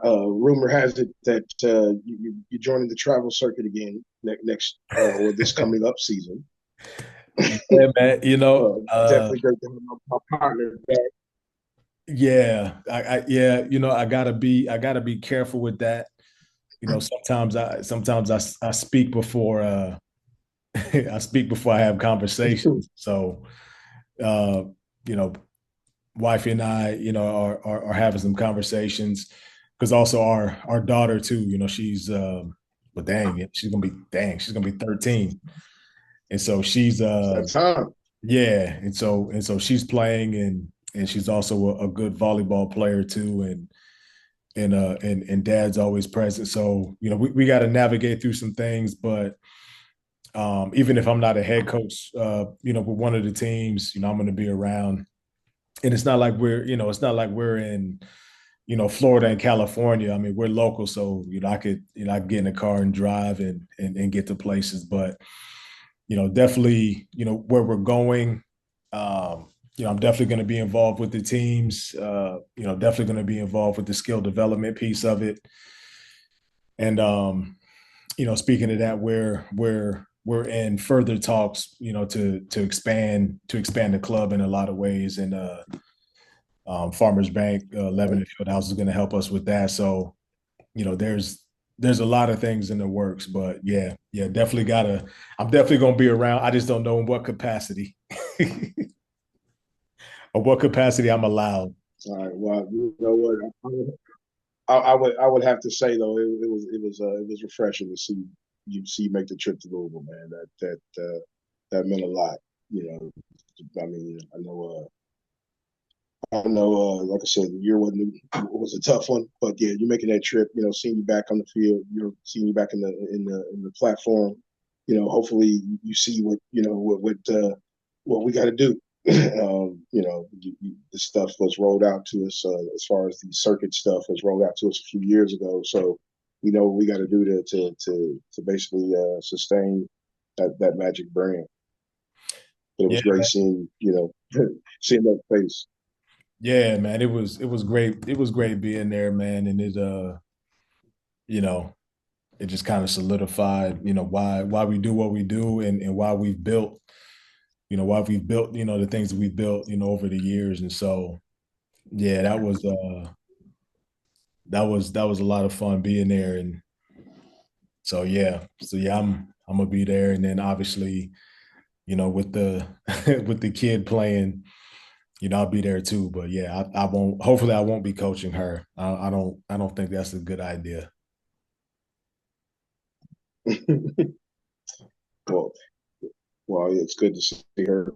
rumor has it that you're joining the travel circuit again next or this coming up season. Yeah, man. Definitely great to have my partner back. Yeah, yeah, I gotta be careful with that. Sometimes I speak before I speak before I have conversations. So, uh, you know, wifey and I, are having some conversations because also our daughter too. She's but she's gonna be 13, and so she's It's that time. yeah, and so she's playing and she's also a good volleyball player too, and dad's always present. So we got to navigate through some things, but even if I'm not a head coach, with one of the teams, I'm going to be around. And it's not like we're in, Florida and California. I mean, we're local, so I could get in a car and drive and get to places. But definitely, where we're going. I'm definitely going to be involved with the teams. Definitely going to be involved with the skill development piece of it. And speaking of that, we're in further talks, to expand the club in a lot of ways. And Farmers Bank, Lebanon Fieldhouse is going to help us with that. So, there's a lot of things in the works, but yeah, definitely gotta. I'm definitely gonna be around. I just don't know in what capacity, or what capacity I'm allowed. All right. Well, you know what? I would have to say though it was refreshing to see you make the trip to Louisville, man. That meant a lot. You know, I mean, like I said, the year was a tough one, but yeah, you're making that trip. Seeing you back on the field, seeing you back in the platform. Hopefully you see what we got to do. The stuff was rolled out to us as far as the circuit stuff was rolled out to us a few years ago. So we know what we got to do to basically sustain that Magic brand. But it was Yeah, great seeing seeing that face. yeah, man. It was great. It was great being there, man. And you know, it just kind of solidified, why we do what we do and why we've built, the things that we've built, over the years. And so, yeah, that was a lot of fun being there. And so yeah, I'm gonna be there. And then obviously, with the with the kid playing, I'll be there too. But yeah, I won't. Hopefully, I won't be coaching her. I don't think that's a good idea. well, well, it's good to see her.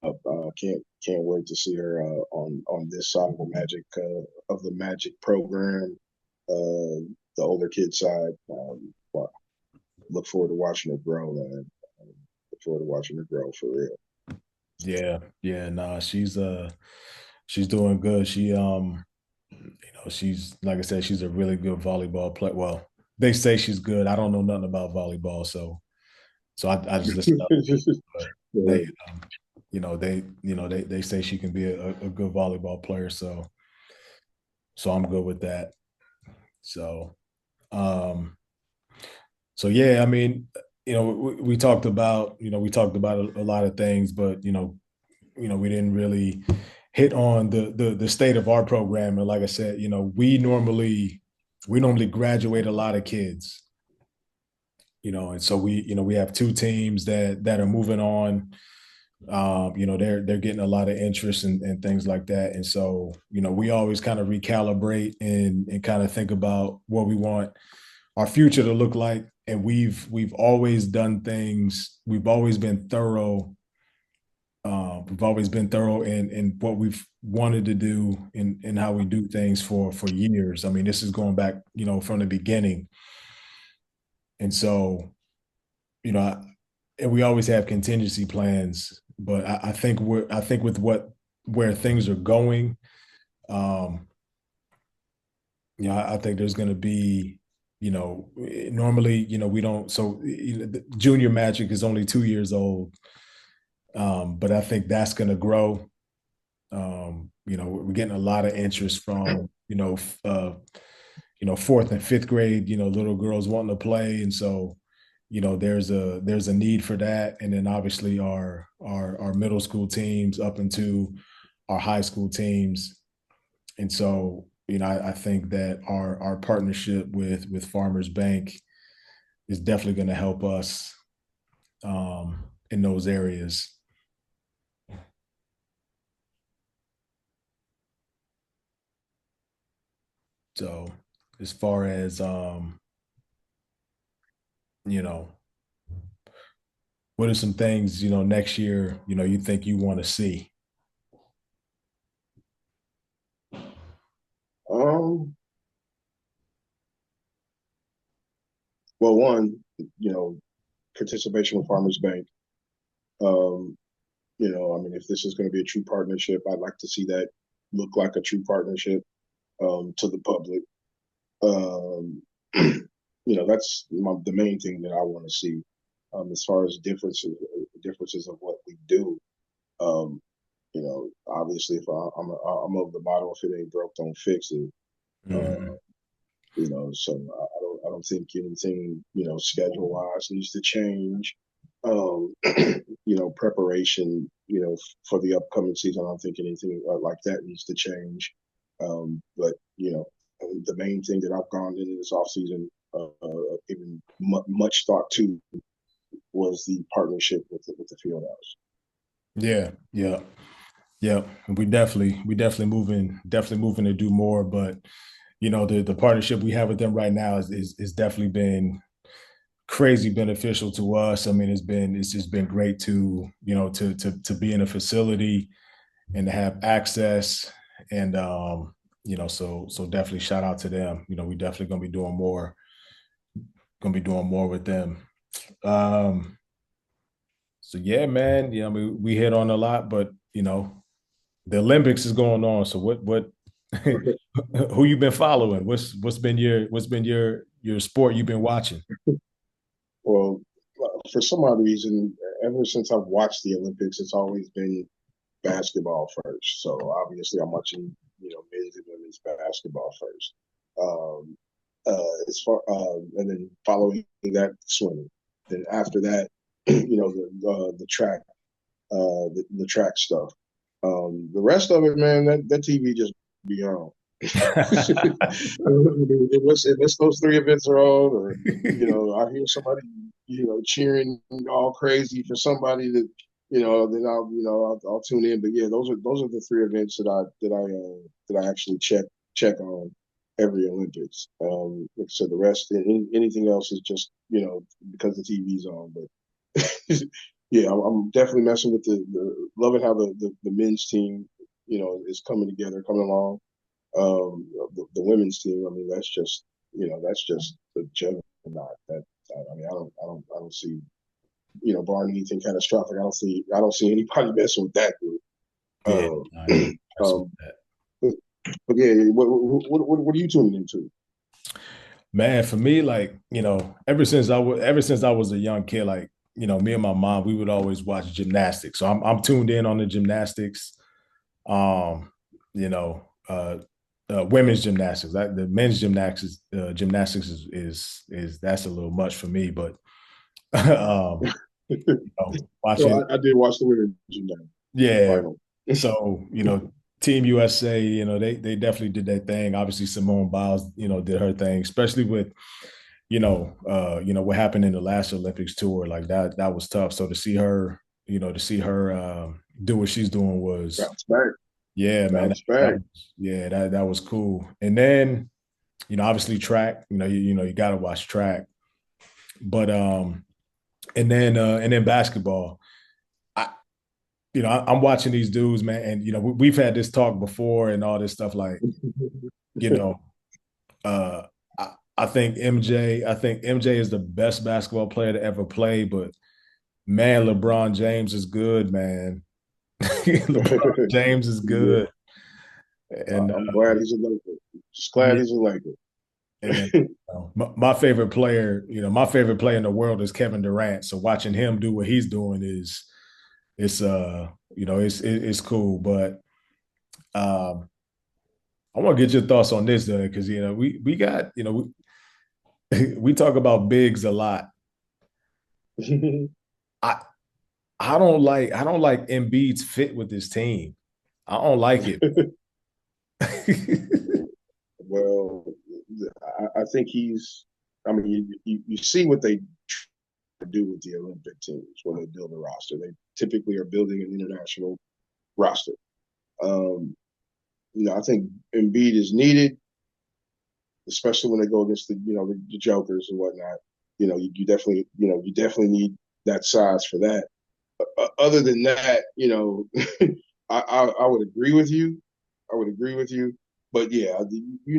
Can't wait to see her on this side of the Magic program, the older kid side. Well, look forward to watching her grow, man. Look forward to watching her grow for real. Yeah, yeah, nah, she's doing good. She's like I said, she's a really good volleyball player. Well, they say she's good. I don't know nothing about volleyball, so I just listen up. But they, they say she can be a good volleyball player. So I'm good with that. So, um, so yeah, I mean, we talked about a lot of things, but we didn't really hit on the state of our program. And like I said, we normally graduate a lot of kids, and so we have two teams that are moving on. They're getting a lot of interest and things like that. And so, we always kind of recalibrate and kind of think about what we want our future to look like. And we've always done things, we've always been thorough. We've always been thorough in what we've wanted to do and how we do things for years. I mean, this is going back, from the beginning. And so, you know, and we always have contingency plans, but I think with where things are going, um, I think there's going to be, normally, we don't. So the junior Magic is only 2 years old, but I think that's going to grow. We're getting a lot of interest from, fourth and fifth grade, little girls wanting to play. And so, there's a need for that. And then obviously our middle school teams up into our high school teams. And so, I think that our partnership with Farmers Bank is definitely going to help us in those areas. So as far as you know, what are some things, next year, you think you want to see? Um, well, one, participation with Farmers Bank. Um, I mean, if this is going to be a true partnership, I'd like to see that look like a true partnership to the public. Um, that's the main thing that I want to see. As far as differences of what we do. Um, obviously, if I'm of the model, if it ain't broke, don't fix it. Mm-hmm. So I don't think anything schedule wise needs to change. Um, preparation for the upcoming season. I don't think anything like that needs to change. But the main thing that I've gone into this offseason, even much thought to, was the partnership with the field house. Yeah, yeah, yeah. We definitely moving to do more. But the partnership we have with them right now is definitely been crazy beneficial to us. I mean, it's just been great to to be in a facility and to have access. And so definitely shout out to them. We definitely gonna be doing more with them. Um, so yeah, man. I mean, we hit on a lot, but the Olympics is going on. So what who you been following? What's been your sport you've been watching? Well, for some odd reason, ever since I've watched the Olympics, it's always been basketball first. So obviously, I'm watching men's and women's basketball first. Um, and then following that, swimming. Then after that, the track, the track stuff. The rest of it, man, that TV just be on. Unless those three events are on, or I hear somebody cheering all crazy for somebody that then I'll tune in. But yeah, those are the three events that I actually check on every Olympics. So the rest, anything else is just because the TV's on. But yeah, I'm definitely messing with loving how the men's team is coming together, coming along. The women's team, I mean, that's just the juggernaut. I mean, I don't see, barring anything catastrophic, I don't see anybody messing with that group. Yeah, Um, I ain't gonna mess with um, that. but yeah, what are you tuning into? Man, for me, like, ever since I was a young kid, like, me and my mom, we would always watch gymnastics. So I'm tuned in on the gymnastics. Um, you know, women's gymnastics. The men's gymnastics is that's a little much for me, but So watching, I did watch the women's yeah. final. So Team USA, they definitely did their thing. Obviously, Simone Biles, did her thing, especially with what happened in the last Olympics tour, like that was tough. So to see her do what she's doing was, Bounce back, yeah, man, bounce back. yeah, that was cool. And then obviously track, you got to watch track, but and then basketball. I, I'm watching these dudes, man, and we've had this talk before and all this stuff, like you know, uh, I think MJ is the best basketball player to ever play, but man, LeBron James is good, man. LeBron James is good, and I'm glad he's a Laker. Just glad yeah, he's a Laker. and then my favorite player, my favorite player in the world is Kevin Durant. So watching him do what he's doing is it's it's cool. But um, I want to get your thoughts on this, though, because we got we talk about bigs a lot. I I don't like Embiid's fit with this team. I don't like it. Well, I think he's. I mean, you see what they do with the Olympic teams when they build a roster. They typically are building an international roster. Um, I think Embiid is needed, especially when they go against the Jokers and whatnot. You definitely need that size for that. Other than that, I would agree with you. I would agree with you. But yeah, he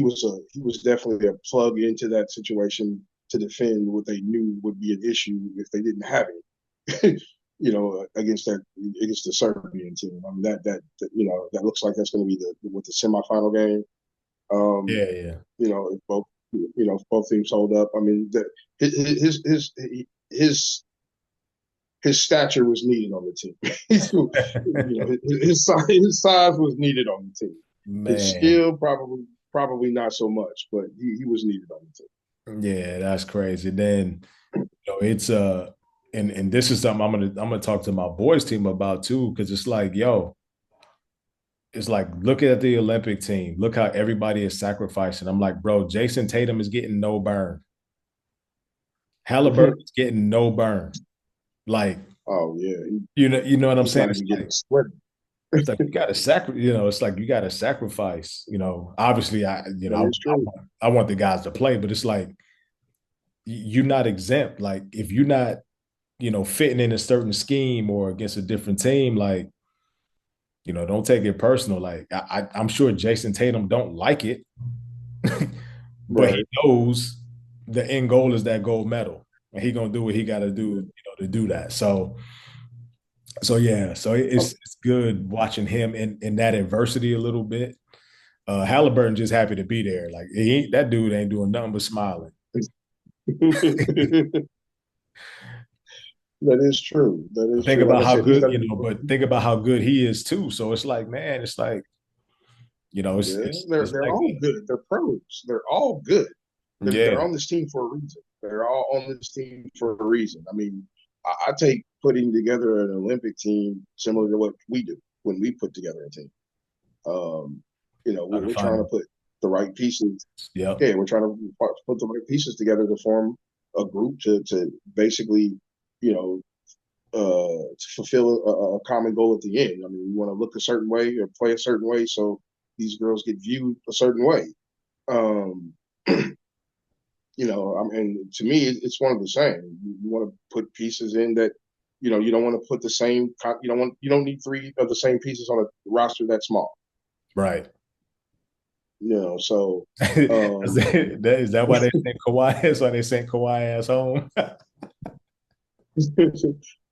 was definitely a plug into that situation to defend what they knew would be an issue if they didn't have it. Against the Serbian team. I mean that looks like that's going to be the semifinal game. Um, Yeah, yeah. if both teams hold up. I mean his his his his stature was needed on the team. His size was needed on the team. His Man, skill probably not so much, but he was needed on the yeah, that's crazy. Then it's and this is something I'm gonna talk to my boys team about too, because it's like, it's like look at the Olympic team. Look how everybody is sacrificing. I'm like, bro, Jason Tatum is getting no burn. Halliburton team. is getting no burn. Like, Oh yeah, you know what I'm he's saying? not even getting a sweat. It's like you got to it's like you got to sacrifice. Obviously, That is true. I want the guys to play, but it's like you're not exempt. Like if you're not, fitting in a certain scheme or against a different team, like don't take it personal. Like I'm sure Jason Tatum don't like it, but he Right. knows the end goal is that gold medal, and he gonna do what he got to do, to do that. So yeah, so it's good watching him in that adversity a little bit. Halliburton just happy to be there. Like that dude ain't doing nothing but smiling. That is true. That But is think true. Like about I how said, he's good, got to be. but think about how good he is too. So it's like, man, it's like, it's Yeah, it's they're it's they're like, all good. They're pros. They're all good. They're yeah, on this team for a reason. They're all on this team for a reason. I mean, I take putting together an Olympic team similar to what we do when we put together a team. Um, trying to we're trying to find, put the right pieces. yep, Yeah, we're trying to put the right pieces together to form a group to basically, you know, to fulfill a common goal at the end. I mean, we want to look a certain way or play a certain way, so these girls get viewed a certain way. Um, I mean, to me, it's one of the same. You want to put pieces in that, you don't want to put the same. You don't need three of the same pieces on a roster that small. right. So is, um, that why they sent Kawhi? That's why they sent Kawhi ass home.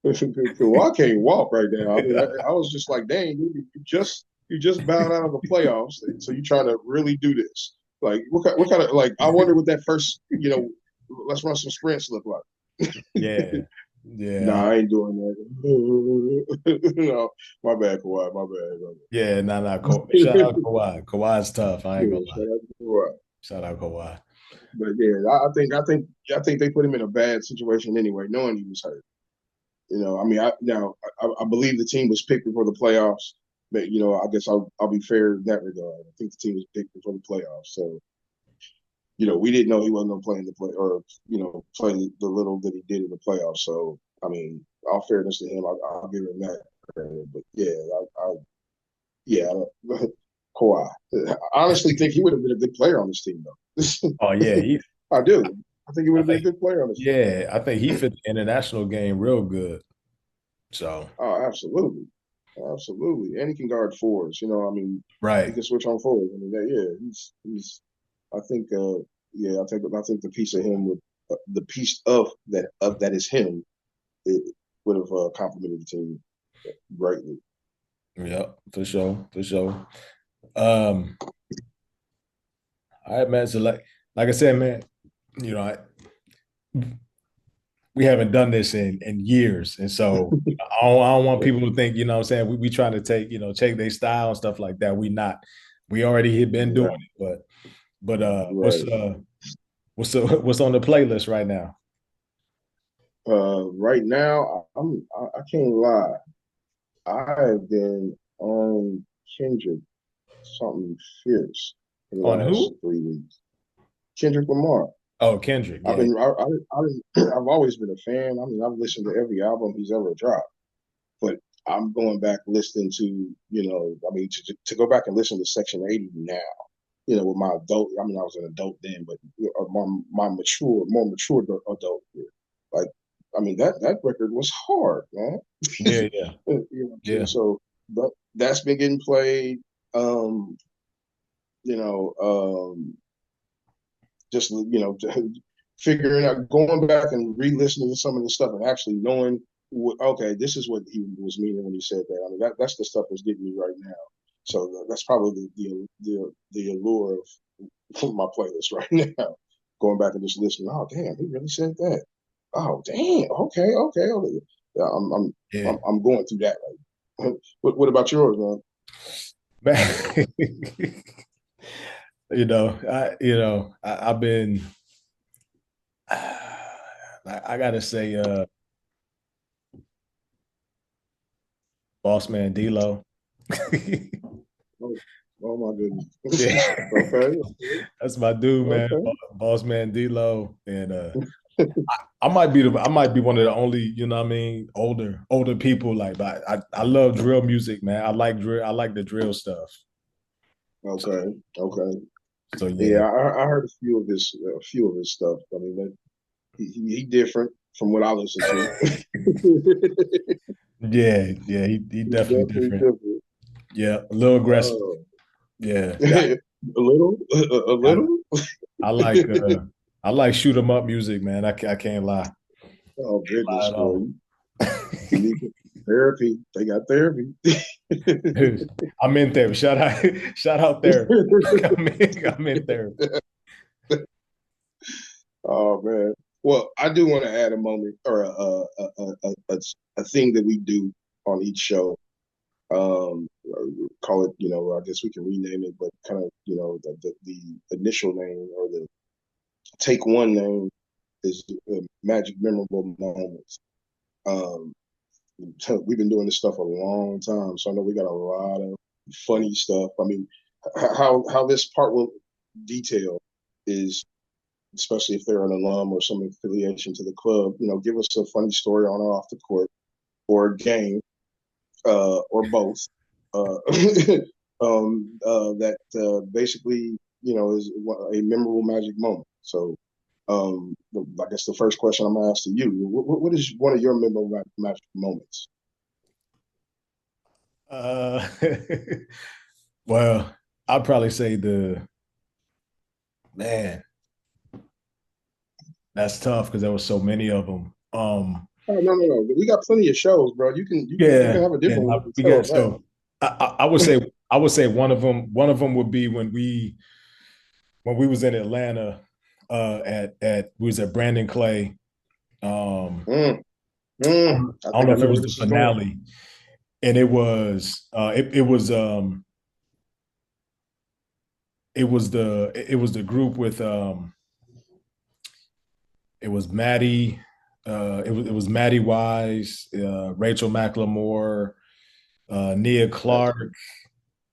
Kawhi can't walk right now. I mean, I was just like, dang, you just bowed out of the playoffs, so you trying to really do this? Like, what kind of like? I wonder what that first, let's run some sprints look like. Yeah, yeah, Nah, I ain't doing that. No, my bad, Kawhi. My bad, brother. yeah. Shout out Kawhi. Kawhi's tough. I ain't Yeah, gonna lie. shout out to Kawhi. Shout out Kawhi. But yeah, I think they put him in a bad situation anyway, knowing he was hurt. I mean, I believe the team was picked before the playoffs, but I guess I'll be fair in that regard. I think the team was picked before the playoffs, so we didn't know he wasn't going to play in the play or play the little that he did in the playoffs. So I mean, all fairness to him, I'll give him that credit. But yeah, yeah, Kawhi. I honestly think he would have been a good player on this team, though. Oh yeah, I do. I think he would I have been a think good player on this team. yeah, I think he fit the international game real good. So Oh, absolutely, absolutely, and he can guard fours. I mean, he right. can switch on forwards. I mean, yeah, he's. I think, yeah, I think the piece of him with the piece of that is him. It would have complimented the team greatly. Yep, for sure, for sure. Um, all right, man. So like I said, man, you know, we haven't done this in years, and so I don't want people to think, what I'm saying, we trying to take their style and stuff like that. We not. We already had been doing Yeah, it, but right. what's on the playlist right now? Right now, I can't lie. I've been on Kendrick something fierce for the On last who? 3 weeks. Kendrick Lamar. Oh, Kendrick. I've Yeah. been I've always been a fan. I mean, I've listened to every album he's ever dropped, but I'm going back listening to, I mean, to go back and listen to Section 80 now, with my adult. I mean, I was an adult then, but my more mature adult year. Like, I mean, that record was hard, man. Yeah, yeah, You know what I'm saying? yeah. So that's been getting played. Um, you know, just figuring out, going back and re-listening to some of the stuff and actually knowing, okay, this is what he was meaning when he said that. I mean, that's the stuff that's getting me right now. So that's probably the allure of my playlist right now. Going back and just listening. Oh, damn, he really said that. Oh, damn. Okay. Yeah, Yeah. I'm going through that. Right. What about yours, man? Man, I've been I gotta say Boss Man D-Lo. Oh, oh my Yeah. goodness. Okay. That's my dude, man. Okay. Boss Man D-Lo. And I might be one of the only, what I mean, older people like, but I love drill music, man. I like drill, I like the drill stuff. So Okay. Okay. so Yeah, yeah. I heard a few of his stuff. I mean, he different from what I listen to. Yeah, yeah, he He's definitely definitely different. different. Yeah, a little aggressive. Oh, Yeah. a little, a I, little. I like I like shoot 'em up music, man. I can't lie. Oh Can't lie goodness, at boy, all. you need therapy. They got therapy. I'm in therapy. Shout out therapy. I'm in therapy. Oh man. Well, I do want to add a moment or a thing that we do on each show. Call it, I guess we can rename it, but kind of, the initial name or the take one name is Magic Memorable Moments. Um, we've been doing this stuff a long time, so I know we got a lot of funny stuff. I mean, how this part will detail is, especially if they're an alum or some affiliation to the club, give us a funny story on or off the court or a game, or both, uh, that basically, is a memorable Magic moment. So, I guess the first question I'm going to ask to you, what is one of your memorable Magic moments? Uh, well, I'd probably say the man. That's tough because there was so many of them. Oh, no. We got plenty of shows, bro. You can Yeah, have a yeah. different one to We tell got us that. so I would say one of them would be when we was in Atlanta at we was at Brandon Clay. Mm, I I don't think know I if it know was where the this is going. finale, and it was the group with it was Maddie, it was Maddie Wise, Rachel McLemore, Nia Clark,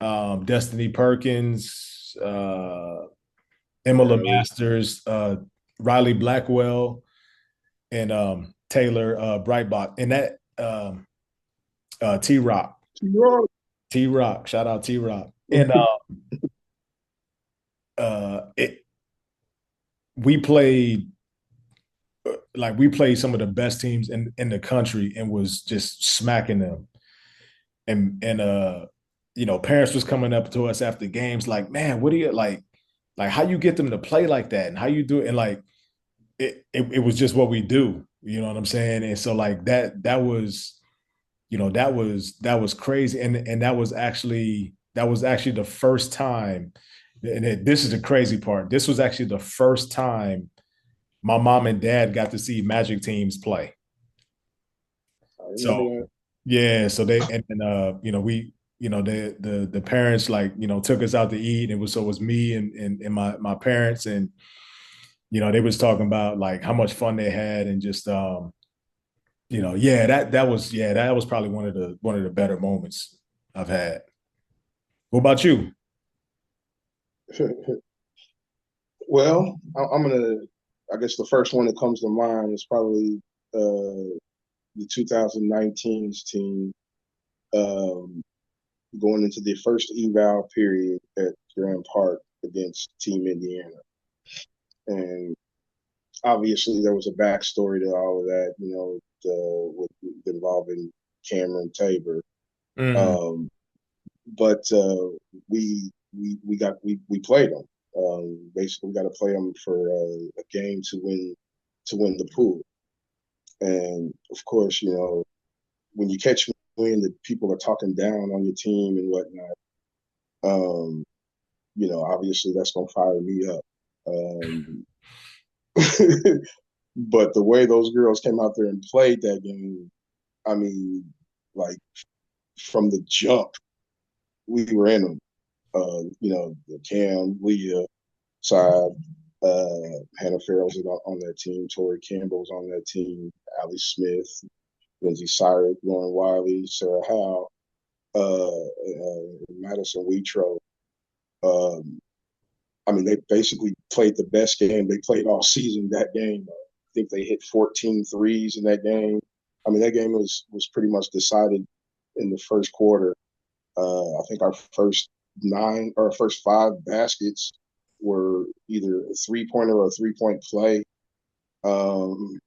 Okay. Destiny Perkins, Emma Right. Masters, Riley Blackwell, and Taylor Brightbot, and that T Rock, T-Rock. T Rock, shout out T Rock, and it we played some of the best teams in the country and was just smacking them. And parents was coming up to us after games like, man, what do you like how you get them to play like that and how you do it? And like it was just what we do. You know what I'm saying? And so like that was crazy. And that was actually the first time. And this is the crazy part. This was actually the first time my mom and dad got to see Magic teams play. I So remember that. yeah, so they and we the parents like took us out to eat. And so it was me and my parents, and they was talking about like how much fun they had, and just yeah, that was probably one of the better moments I've had. What about you? Well, I'm gonna. I guess the first one that comes to mind is probably the 2019's team um, going into the first eval period at Grand Park against Team Indiana, and obviously there was a backstory to all of that. With involving Cameron Tabor. Mm. Um, but we played them. Basically, we got to play them for a game to win the pool. And of course, when you catch wind that people are talking down on your team and whatnot, um, obviously that's gonna fire me up. Um, but the way those girls came out there and played that game, I mean, like from the jump, we were in them. The Cam, Leah side, Hannah Farrell's on that team, Tori Campbell's on that team, Allie Smith, Lindsay Syrick, Lauren Wiley, Sarah Howe, Madison Wheatro. Um, I mean, they basically played the best game they played all season that game. I think they hit 14 threes in that game. I mean, that game was pretty much decided in the first quarter. I think our first five baskets were either a 3-pointer or a 3-point play. Um,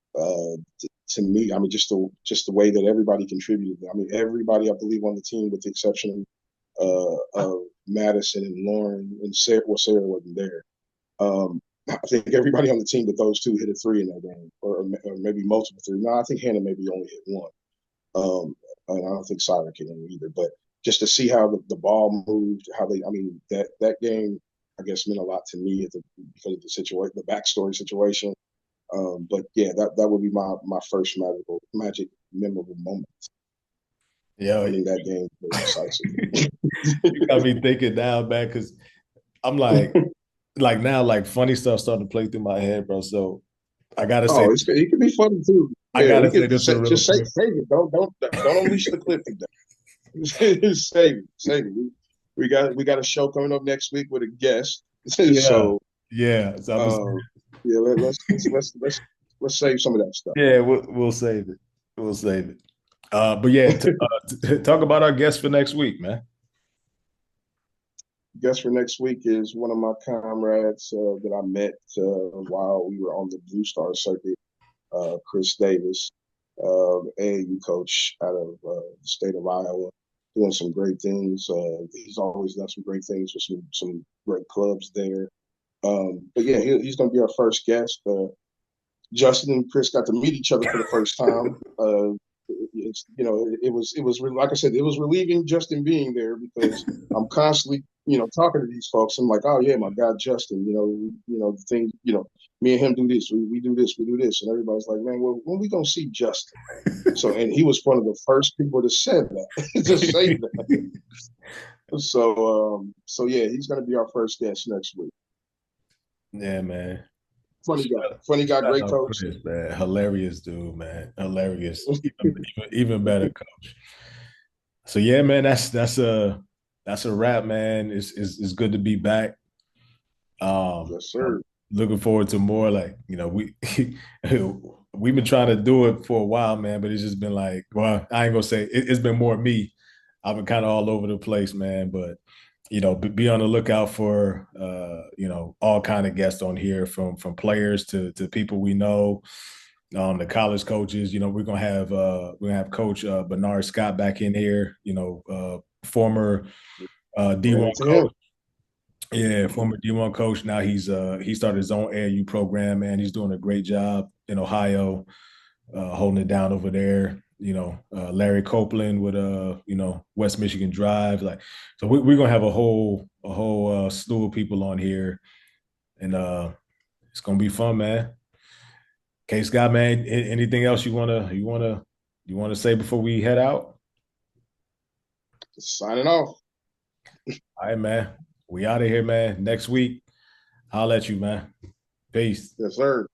to me, I mean, just the way that everybody contributed. I mean, everybody I believe on the team, with the exception of Madison and Lauren and Sarah. Well, Sarah wasn't there. I think everybody on the team but those two hit a three in that game, or maybe multiple three. No, I think Hannah maybe only hit one. And I don't think Cyber hit any either. But just to see how the ball moved, I mean, that game, I guess, meant a lot to me because of the situation, the backstory situation. But yeah, that would be my first magic memorable moment. Yeah, Winning that game was decisive. you got me thinking now, man, because I'm like now, like funny stuff starting to play through my head, bro. So I gotta say, Oh, it could be funny too. I Yeah, we gotta could say this one real just quick. save it. Don't unleash the clip today. Save it. Save it. We got a show coming up next week with a guest. Yeah, So yeah. So I'm just, uh, yeah, let's save some of that stuff. yeah, we'll save it. We'll save it. But yeah, talk about our guest for next week, man. Guest for next week is one of my comrades that I met while we were on the Blue Star circuit. Chris Davis, AAU coach out of the state of Iowa, doing some great things. He's always done some great things with some great clubs there. But yeah, he's going to be our first guest. Justin and Chris got to meet each other for the first time. It was like I said, it was relieving Justin being there because I'm constantly talking to these folks. I'm like, oh yeah, my guy Justin. The thing. Me and him do this. We do this. We do this, and everybody's like, man, well, when we gonna see Justin? So, and he was one of the first people to say that, to say that. So yeah, he's gonna be our first guest next week. Yeah, man. Funny guy, Shout great out coach. Chris, man. Hilarious dude, man. Hilarious. Even better coach. So yeah, man, that's a wrap, man. It's good to be back. Yes, sir. Looking forward to more. Like, we've been trying to do it for a while, man, but it's just been like, well, I ain't gonna say it's been more me. I've been kind of all over the place, man. But be on the lookout for all kind of guests on here, from players to people we know, the college coaches. We're gonna have Coach Bernard Scott back in here. Former Ran D1 into him. coach. Yeah, former D1 coach. Now he started his own AAU program, man. He's doing a great job in Ohio, holding it down over there. Larry Copeland with West Michigan Drive. Like, so we're gonna have a whole slew of people on here, and it's gonna be fun, man. Case Scott, man. Anything else you wanna say before we head out? Just signing off. All right, man. We out of here, man. Next week, I'll let you, man. Peace. Yes, sir.